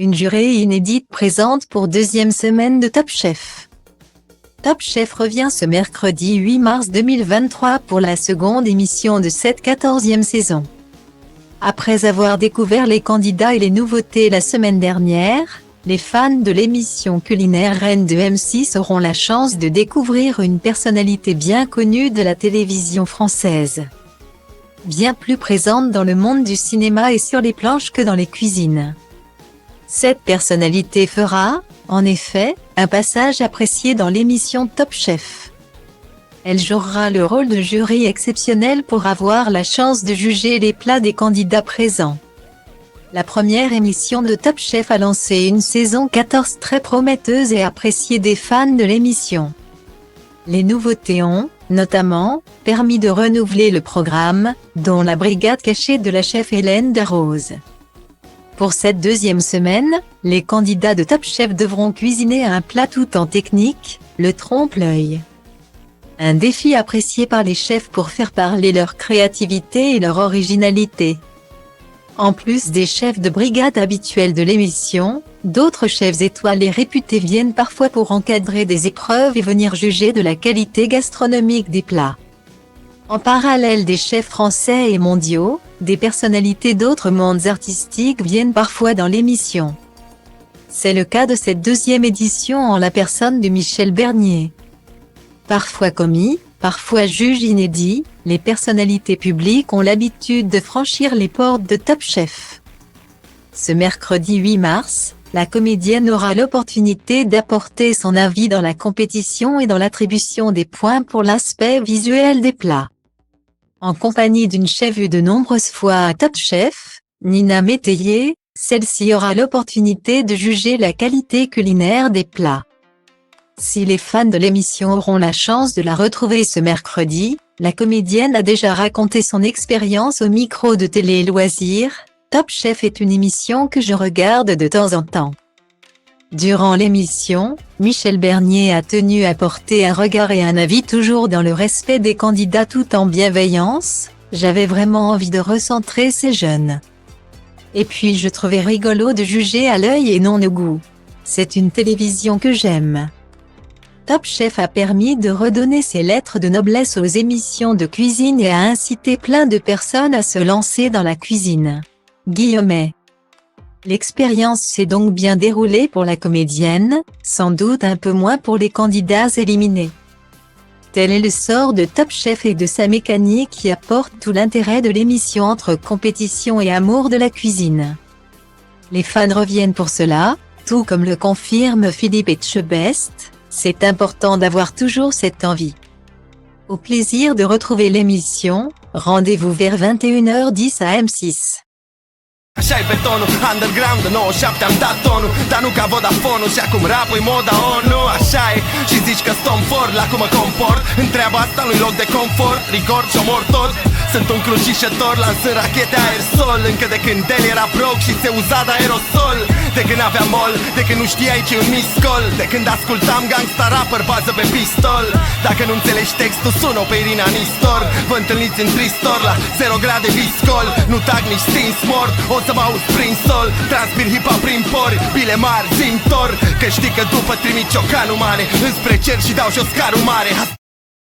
Une jurée inédite présente pour deuxième semaine de Top Chef. Top Chef revient ce mercredi 8 mars 2023 pour la seconde émission de cette 14e saison. Après avoir découvert les candidats et les nouveautés la semaine dernière, les fans de l'émission culinaire Reine de M6 auront la chance de découvrir une personnalité bien connue de la télévision française. Bien plus présente dans le monde du cinéma et sur les planches que dans les cuisines. Cette personnalité fera, en effet, un passage apprécié dans l'émission Top Chef. Elle jouera le rôle de jury exceptionnel pour avoir la chance de juger les plats des candidats présents. La première émission de Top Chef a lancé une saison 14 très prometteuse et appréciée des fans de l'émission. Les nouveautés ont, notamment, permis de renouveler le programme, dont la brigade cachée de la chef Hélène Darroze. Pour cette deuxième semaine, les candidats de Top Chef devront cuisiner un plat tout en technique, le trompe-l'œil. Un défi apprécié par les chefs pour faire parler leur créativité et leur originalité. En plus des chefs de brigade habituels de l'émission, d'autres chefs étoiles et réputés viennent parfois pour encadrer des épreuves et venir juger de la qualité gastronomique des plats. En parallèle des chefs français et mondiaux, des personnalités d'autres mondes artistiques viennent parfois dans l'émission. C'est le cas de cette deuxième édition en la personne de Michel Bernier. Parfois commis, parfois juge inédit, les personnalités publiques ont l'habitude de franchir les portes de Top Chef. Ce mercredi 8 mars, la comédienne aura l'opportunité d'apporter son avis dans la compétition et dans l'attribution des points pour l'aspect visuel des plats. En compagnie d'une chef vue de nombreuses fois à Top Chef, Nina Métayer, celle-ci aura l'opportunité de juger la qualité culinaire des plats. Si les fans de l'émission auront la chance de la retrouver ce mercredi, la comédienne a déjà raconté son expérience au micro de Télé Loisirs. Top Chef est une émission que je regarde de temps en temps. Durant l'émission, Michel Bernier a tenu à porter un regard et un avis toujours dans le respect des candidats tout en bienveillance. J'avais vraiment envie de recentrer ces jeunes. Et puis je trouvais rigolo de juger à l'œil et non au goût. C'est une télévision que j'aime. Top Chef a permis de redonner ses lettres de noblesse aux émissions de cuisine et a incité plein de personnes à se lancer dans la cuisine. Guillemets. L'expérience s'est donc bien déroulée pour la comédienne, sans doute un peu moins pour les candidats éliminés. Tel est le sort de Top Chef et de sa mécanique qui apporte tout l'intérêt de l'émission entre compétition et amour de la cuisine. Les fans reviennent pour cela, tout comme le confirme Philippe Etchebest, c'est important d'avoir toujours cette envie. Au plaisir de retrouver l'émission, rendez-vous vers 21h10 à M6. Așa-i pe tonul, underground, 97 am dat tonul. Dar nu ca Vodafone și acum rap-ul moda ONU. Așa e, și zici că stom for la cum mă comport. Întreaba asta nu-i loc de confort, record și omor tot. Sunt un crucișător, lansând rachete aerosol. Încă de când el era broke și se uza de aerosol. De când aveam mol, de când nu știai ce-i un miscol. De când ascultam gangsta rapper, bază pe pistol. Dacă nu înțelegi textul, sună pe Irina Nistor. Vă întâlniți în Tristor la 0 grade viscol. Nu tag nici stins mort, o să mă auzi prin sol. Transpir hip-hop prin pori, bile mari, zintor. Că știi că după trimit ciocanul mare înspre cer și dau jos carul mare.